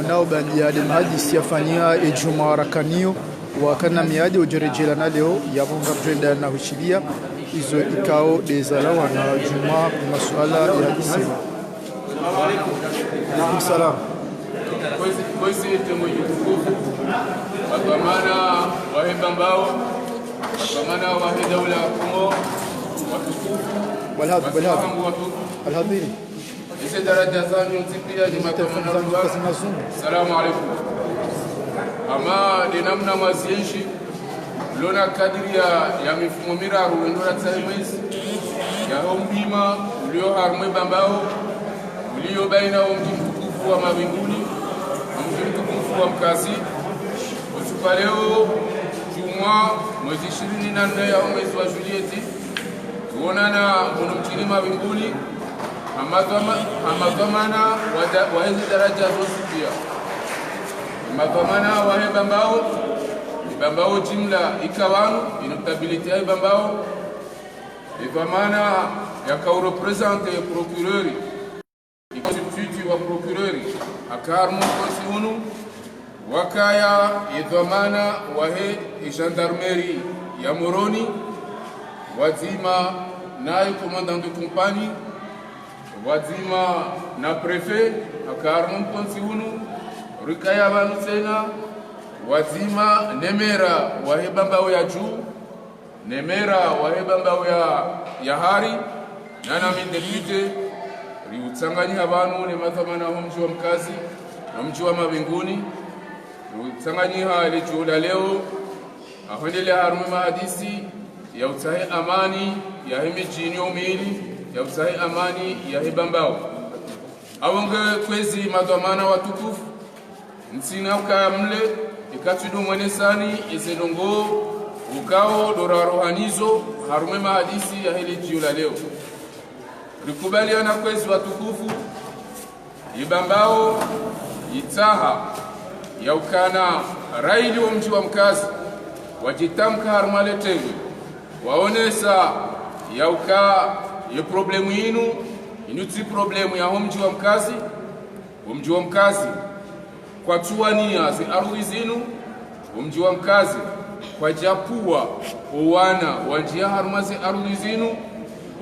nao bandia de mahadi siafanyia ejuma rakanio wakana miadi ujerejela na leo yabonga mjenda na huchilia izo ikao dezalawa na juma masuala ya isema. Alaikum salam. Kwezi temo yukufu wakamana wahemba mbao wakamana waheda ula kumo watukufu walhadhiri ise daraja zanyu nzipia ni makamana ruwa. Salamu alaikum. Ama ni namna mazienshi lona kadiri ya mifumo miraru wendora tsaimwezi ya hombima ulio harmwe bambao ulio baina wa mji mtukufu wa mawinguni mji mtukufu wa mkazi usiku leo Juma mwezi 24 ya mwezi wa Julieti tuonana kuna mchini mawinguni amadhamana wa hizi daraja zote pia amadhamana wa bambao jimla ikawanu inotabilite ya bambao idhamana ya kaurepresente procureur substitut wa procureur akarmu konsiunu wakaya idhamana wahe gendarmerie ya Moroni wazima naye commandant de compagnie wazima na prefet akarmu konsiunu rikaya banu tena wazima nemera wahe bambao ya juu nemera wahe bambao ya hari nana mi depute riutsanganyi abantu ne mathamana ho mji wa mkazi na mji wa mabinguni riutsanganyi hali jula leo ahondele harume mahadisi ya utahe amani ya himijini omili ya utahe amani ya hibambao awonge kwezi madhamana watukufu nsina ukamle ikatudu mwenesani isedongo ukao dora rohanizo harume mahadisi ya hili jula leo rikubaliana kwezi watukufu ibambao itaha ya ukana raili wa mji wa mkazi wajitamka harumale tengu waonesa ya uka ye problemu inu inuti problemu ya mji wa mkazi kwa tuwania zi ardhi zinu mji wa mkazi kwa japua uwana wanjia harumazi ardhi zinu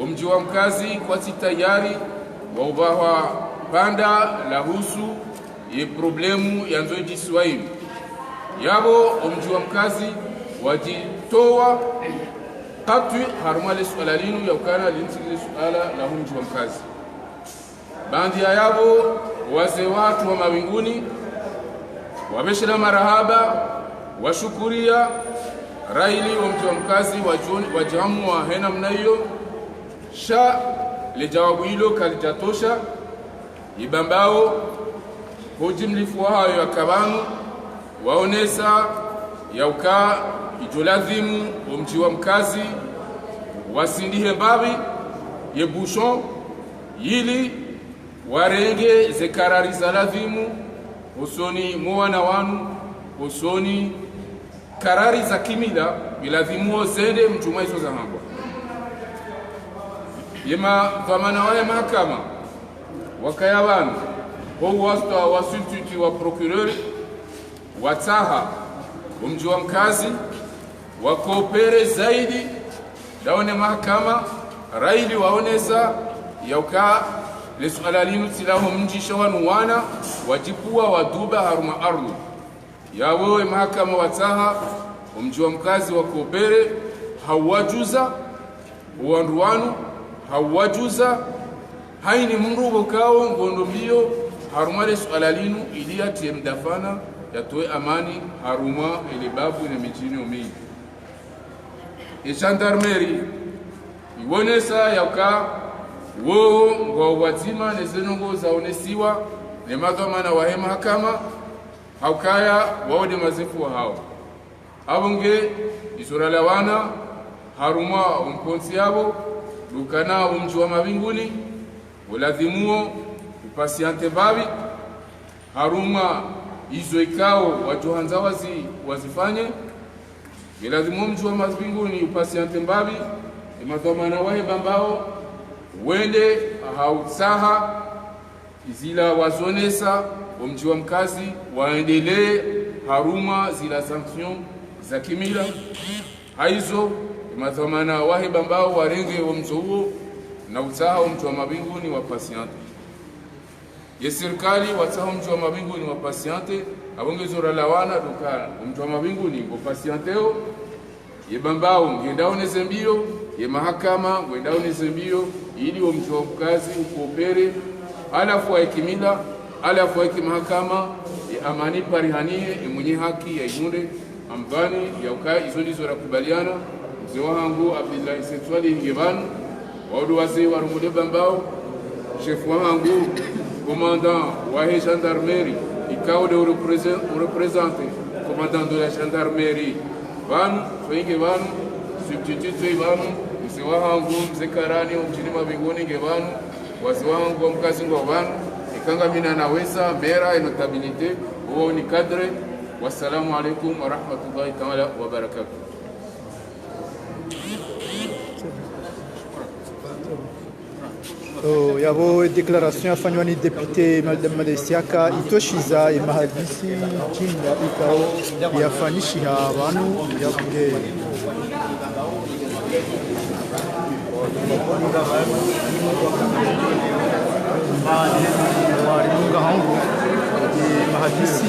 mji wa mkazi kwa tayari wa ubawa panda la husu ye problemu ya nzoji Swahili yabo mji wa mkazi wajitoa hatu harumale suala linu ya ukana linzile suala la mji wa mkazi bandi ya yabo wazee watu wa mawinguni wabeshira marahaba washukuria raili wa mji wa mkazi wajamu wa hena mnayo sha le jawabu hilo kalijatosha ibambao hujimlifu hayo ya kabanu waonesa ya uka ijolazimu wa mji wa mkazi wasindihe mbabi ye bushon yili warenge zekarari za lazimu usoni mwana wanu usoni karari za kimila bilazimu osende mchuma iso za hangwa yema dhamana wale mahakama wakayabanu ho wasta wa substitut wa procureur wataha mji wa mkazi wakopere zaidi daone mahakama raili waonesa yauka lesuala linu tilaho mji shawanu wana wajipua waduba haruma ardu ya wewe mahakama wataha mji wa mkazi wakopere hawajuza uanduanu hawajuza haini mrubo kao ngondo mbio haruma lesuala linu ilia tiemdafana yatoe amani haruma ile babu na mijini omei gendarmerie iwonesa yauka wo ngo wazima nezenongo zaonesiwa ne madhamana wa mahakama haukaya waode mazefu wa hao abonge isorala wana haruma umponsi yabo dukana mji wa mabinguni ulazimuo upasiante babi haruma izo ikao wajohanza wazifanye ilazimuo mji wa mabinguni upasiante babi madhamana wahe bambao wende hautsaha izila wazonesa wa mji wa mkazi waendelee haruma zila sanction za kimila haizo mathamana wahiba ambao warenge wa mji huo na utaha wa mji wa mabinguni wa pasiante ya serikali wataha mji wa mabinguni wa pasiante abongezora lawana dukana mji wa mabinguni wa pasianteo ye bambao ngendao nezembio ye mahakama ngendao nezembio ili wa mji wa mkazi ukopere alafu wa kimila alafu wa mahakama ya amani parihanie mwenye haki ya imunde ambani ya ukai izo ndizo rakubaliana mzee wangu Abdullah Setswali Ngevanu waudu wazee wa Rumude Bambao chef wangu commandant wa gendarmerie ikao de représenter commandant de la gendarmerie vanu soinge vanu substitute vanu mzee wangu mzee Karani mjini Mabinguni Ngevanu wazee wangu wa mkazi Ngovanu ikanga mina naweza mera notabilité huo ni cadre. Wassalamu alaikum wa rahmatullahi ta'ala wa barakatuh. Yabo declaration yafanywa ni député Malesiaka itoshiza imahadisi kinga ikao yafanishiha abantu yavuge walimunga hangu mahadisi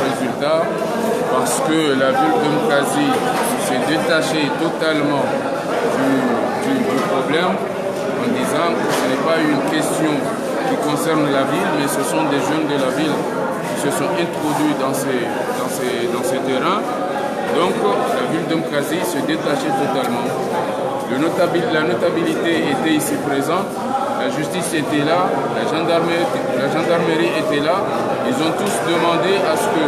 résultat parce que la ville de Mkazi s'est détachée totalement du problème en disant que ce n'est pas une question qui concerne la ville, mais ce sont des jeunes de la ville qui se sont introduits dans ces terrains. Donc la ville de Mkazi se détachait totalement. La notabilité était ici présente, la justice était là, la gendarmerie était là. Ils ont tous demandé à ce que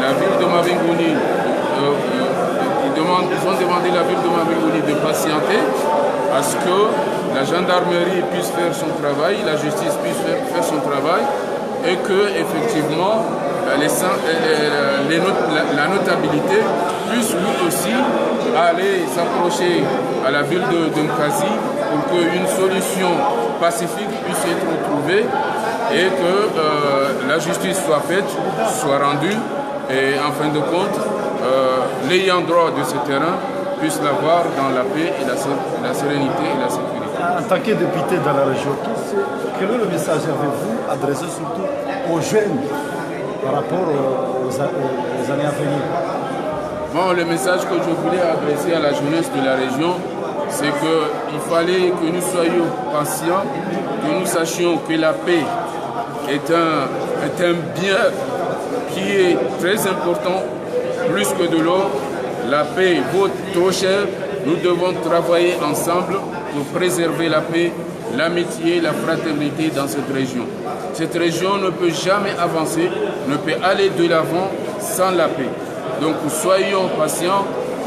la ville de Mabinguni, ils ont demandé à la ville de Mabinguni de patienter, à ce que la gendarmerie puisse faire son travail, la justice puisse faire son travail, et que effectivement la notabilité puisse lui aussi aller s'approcher à la ville de Mkazi pour qu'une solution pacifique puisse être trouvée et que la justice soit faite, soit rendue et en fin de compte, l'ayant droit de ce terrain puisse l'avoir dans la paix et la sérénité et la sécurité. En tant que député dans la région, quel est le message avez-vous adressé surtout aux jeunes par rapport aux années à venir? Bon, le message que je voulais adresser à la jeunesse de la région, c'est qu'il fallait que nous soyons patients, que nous sachions que la paix est un bien qui est très important, plus que de l'or. La paix vaut trop cher. Nous devons travailler ensemble pour préserver la paix, l'amitié, la fraternité dans cette région. Cette région ne peut jamais avancer, ne peut aller de l'avant sans la paix. Donc soyons patients,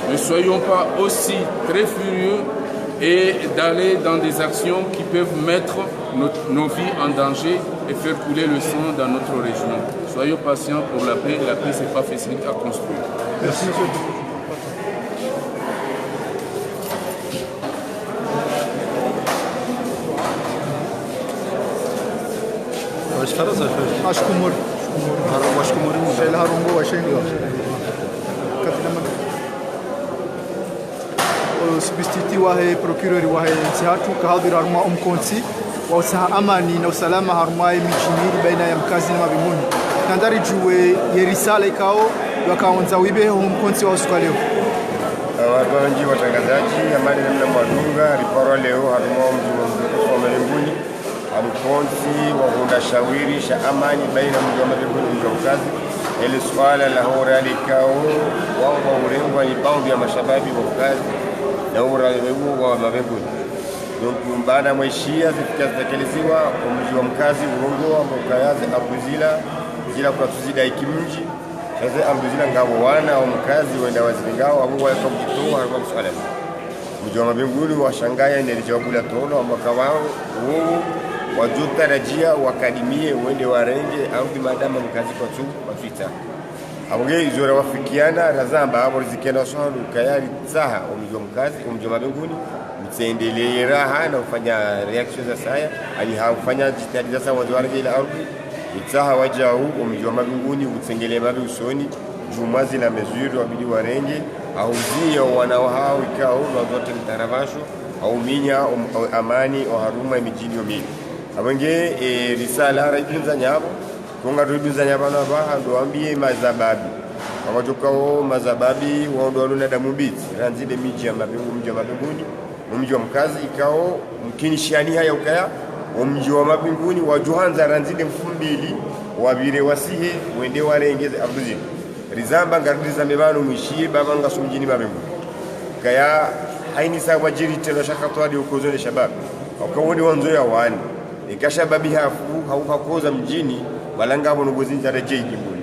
ne soyons pas aussi très furieux et d'aller dans des actions qui peuvent mettre nos vies en danger et faire couler le sang dans notre région. Soyons patients pour la paix. La paix, ce n'est pas facile à construire. Merci. Ashkumur. Shela Harungo Washenga. Substituti wahe procureur wahe Nsihatu kahadhir haruma umkonsi wa usaha amani na usalama haruma mijiniri baina ya Mkazi na Mabinguni. Nandari juwe yerisala ikao wakaonza wibe umkonsi wa usiku leo. Wabanji watangazaji amani na mwadunga riporo leo haruma mji wa Mabinguni. Mkonsi wa hunda shawiri sha amani baina mji wa Mabinguni na Mkazi. Ile swala la hora likao wao urengwa ni baadhi ya mashababi wa Mkazi na uraibu wa Mabinguni. Donc baada mwishia zitekelezwa mji wa Mkazi urongo wa Mkazi abuzila zila kwa tuzida ikimji sasa abuzila ngabo wana wa Mkazi wenda wazingao abo wa kabitoa harba swala mji wa Mabinguni wa shangaya ndio jawabu la tolo mwaka wao wajotarajia wakadimie uende warenge au madama mkazi kwa tu wafita abonge izora wafikiana razamba abo rizikena swahulu kayari saha umjwa mkazi umjwa mabinguni mtsendelee raha na kufanya reaction za saya ali haufanya jitihada za sawa warenge ila ardhi itsaha wajau umjwa mabinguni utsengelee mabi usoni jumazi na mezuri wabidi warenge au zia wanao hao ikao zote mtaravasho au minya amani au haruma mijini yomi abonge risala rajunza nyabo kunga rujunza nyabo na ba ndo ambie mazababi wakatokao mazababi wao na damu biti ranzide miji ya mabingu mji wa mabinguni mji wa mkazi ikao mkinishani haya ukaya mji wa mabinguni wajuhanza ranzide mfumbili wabire wasihe wende warengeze abuzini rizamba ngardiza mebano mwishie baba ngasumjini mabingu kaya haini sawa jiri tena shakatwadi ukozole shabab wakawoni wanzo ya wani ikashababi hafu haukoza mjini walanga hapo nugozinja rejei kimbuli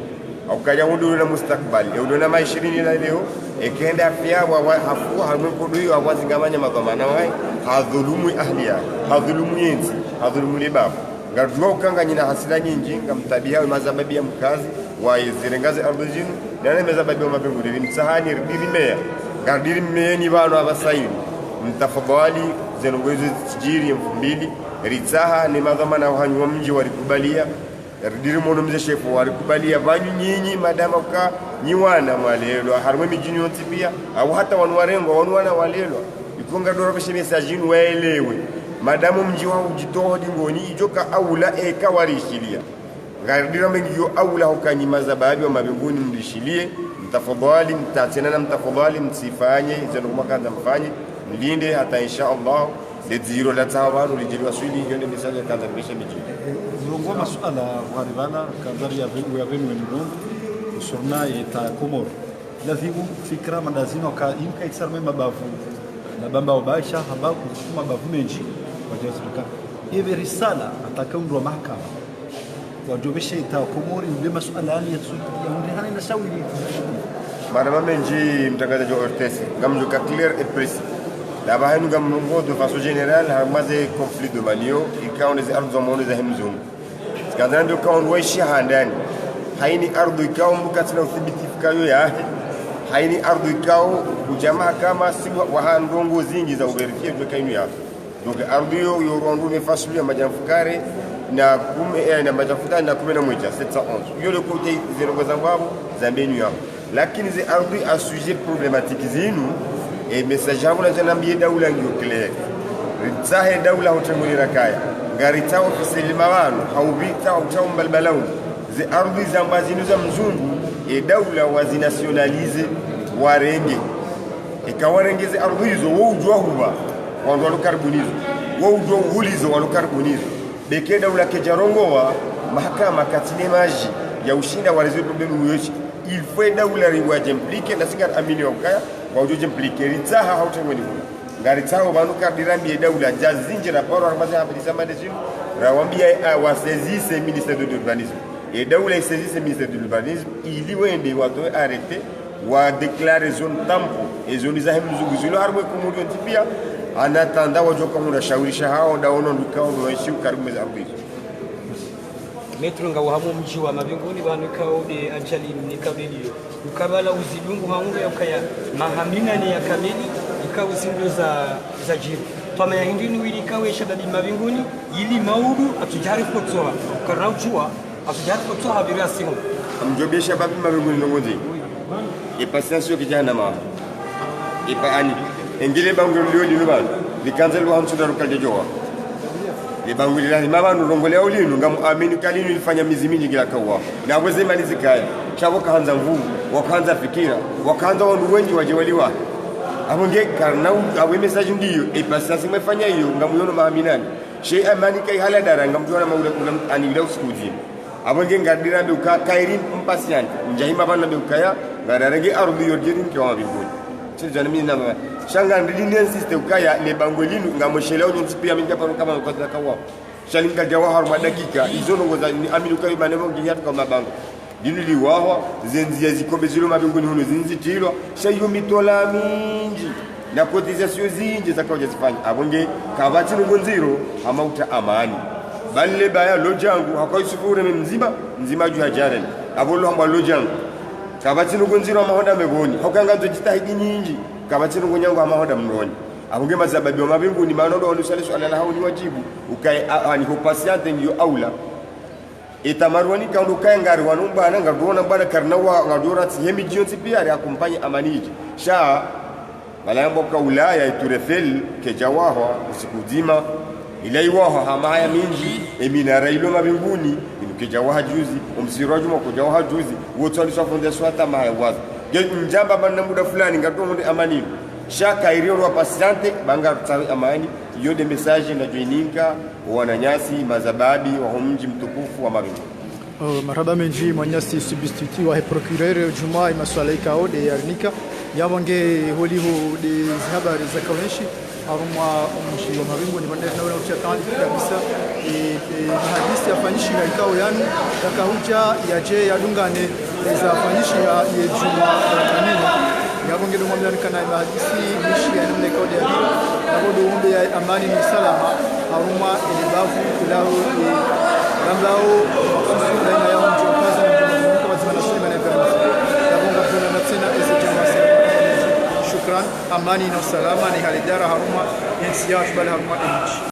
aukaja hudu na mustakbali eudona ma 20 la leo ekenda afya wa hafu hamkuduyo awazingamanya madhamana wai hadhulumu ahliya hadhulumu yenzi hadhulumu libabu ngarduwa ukanganyina hasila nyingi ngamtabia mazababi ya mkazi wa zirengaze ardhinu na mazababi ya mabingu msahani dirimea ngardiri mmeni bano abasaini mtafadhali zenongozo tijiri 2000 ritsaha ni madhamana wahanywa mji walikubalia diri mono mze shefu walikubalia banyu nyinyi madama uka nyiwana mwalelwa harwe mijini yonti pia au hata wanwarengo wanwana walelwa ikonga dora beshe message waelewe madamu mji wao ujitoa dingoni ijoka aula eka warishilia ngardira mengi yo aula hukanyi mazababi wa mabinguni mlishilie mtafadhali mtatena mtafadhali msifanye zeno makaanza mfanye mlinde hata insha Allah leziro la tawaru lijili wasuli yone misaje kaanza bisha miji zilongo masuala waribana kanzari ya vengu ya vengu mdomo usorna eta komor lazimu fikra mandazino ka imka itsarme mabavu na bamba obasha haba kusuma mabavu menji wajazika ibe risala atakaundwa mahakama wajobesha eta komori ndio masuala yani yaundihana na shawili madama menji mtangazaji wa RTS ngamjuka clear et précis la bahanu ngamngo de façon générale hamaze conflit de Malio ikawa ni ardhi za maono za hemzungu skadando kwa waishi handani haini ardhi ikawa mkatina uthibitifikayo ya haini ardhi ikawa ujamaa kama sigwa wahandongo zingi za uverifie kwa kainu ya donc ardhi yo yorondu ne fasuli ya majamfukare na kume na majamfuta na 11 711 yole kote zero zambabu zambenu yao lakini ze ardhi a sujet problématique zinu e message hapo na nambie daula ndio clear ritsahe daula hotengoni rakaya ngari tao fisilima wanu haubita au tao mbalbalauni ze ardhi za mbazinu za mzungu e daula wazinationalize warenge ikawarengeze ardhi hizo wao ujwa huba wandu walokarbunizo wao ujwa ulizo walokarbunizo beke daula kejarongowa mahakama katine maji ya ushinda walizo problemu yote il faut daula riwaje implique na singar amini wakaya waujoje implique ritsaha hautengoni ngari tao banu kardirambi daula jazinjira paro armaze hapa disama desino rawambia wasezise ministère de l'urbanisme et daula isezise ministère de l'urbanisme ili wende wato arrêter wa déclarer zone tampo et zone za hemzunguzilo harwe kumudio tipia anatanda wajoka muna shaurisha hao daono ndikao waishi karibu za ardhi metro ngawahamu mji wa mabinguni banu kaode ajali ni kabili ukabala uzidungu haungu ya ukaya mahamina ni ya kamili ikawa usindo za jiru tama ya hindini wili ikawa shababi mabinguni ili maudu atujari kutsoha karna ujua atujari kutsoha biria simu amjobie shababi mabinguni nongozi e patience kijana ma e pa ani engile bangu ndio lilubalo likanzel wa hamsu daruka jowa le bangu lilani mama nurongole au linu ngamuamini kalinu ilifanya mizi mingi kila kawa na weze malizi kaya chabo kaanza mvuvu wakaanza fikira wakaanza wandu wengi wajewaliwa abonge karna awe message ndiyo e patience imefanya hiyo ngamuyono maaminani she amani kai hala dara ngamjona maula ani bila usikuji abonge ngadira be ukairin impatient njahima bana be ukaya ngadarege ardhi yojirin kwa mabinguni chijana mimi na shanga ndini insiste ukaya le bangolinu ngamosheleo nyipia mingi hapa kama kwa kawa shalinga jawahar madakika hizo ngo za amini ukaya maneno ngiyatu kama bango dinu liwaho zenzi zikombe zilo mabinguni huno zinzitilwa shayo mitola mingi na cotisation zinji zakaje zifanya abonge kabati ngonziro amauta amani balle baya lojangu hakoy sufure mzima mzima ju hajaren abolo hamba lojangu kabatinu gunziro amahonda megoni hokanga jitahidi nyingi kabatinu gunyangu amahonda mroni abunge mazababi wa mabinguni manodo wanusali swala la hauni wajibu ukai ani ko patiente ndio aula itamarwani ka ndukai ngari wanumba nanga duona bana karnawa ngadora tihemi jionti pia ya kumpanya amaniji sha malambo ka ulaya iturefel ke jawaha usikudima ilaiwaha hamaya mingi eminara ilo mabinguni inuke jawaha juzi umsiraju mko jawaha juzi wote walishafonde swata maya wazi njamba bana muda fulani ngadomo amani shaka iriyo wa pasiante banga tsawi amani yode message na joininga wananyasi mazababi wa mji mtukufu wa Mabingu. Marhaba menji mwanyasi substitut wa procureur Juma maswala ikao de yarnika yawange holiho de habari za kawenshi arumwa mshi wa Mabingu ni bande na uchatani kabisa hadisi yafanyishi ikao yani takahuja yaje yadungane za fanyishi ya Juma kanini yawange ndo mwambia kana hadisi mishi ya namna ikao de yarnika nabodo ombe ya amani ni salama arumwa elibavu ilao Ramlao susuna ya mji wa kazi na kama zinasema na vya yabonga kuna na tena shukran amani na salama ni halidara haruma yansiyash bal haruma